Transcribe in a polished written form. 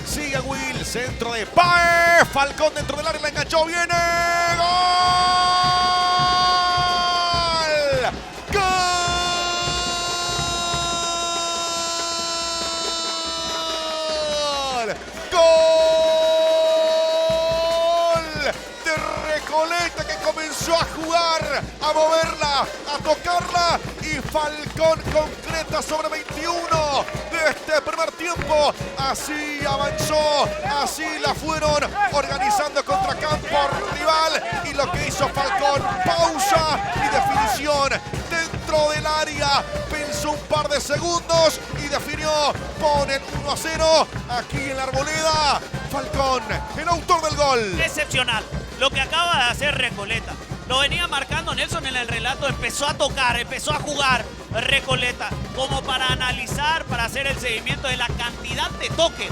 Sigue Will, centro de Pae. Falcón dentro del área, la enganchó, viene. ¡Gol! ¡Gol! ¡Gol! De Recoleta, que comenzó a jugar, a moverla, a tocarla, y Falcón concreta sobre 21 de este primer tiempo. Así avanzó, así la fueron organizando contra campo rival, y lo que hizo Falcón, pausa y definición dentro del área. Pensó un par de segundos y definió. Ponen 1-0 aquí en la Arboleda. Falcón, el autor del gol. Excepcional lo que acaba de hacer Recoleta. Lo venía marcando Nelson en el relato, empezó a tocar, empezó a jugar Recoleta como para analizar, para hacer el seguimiento de la cantidad de toques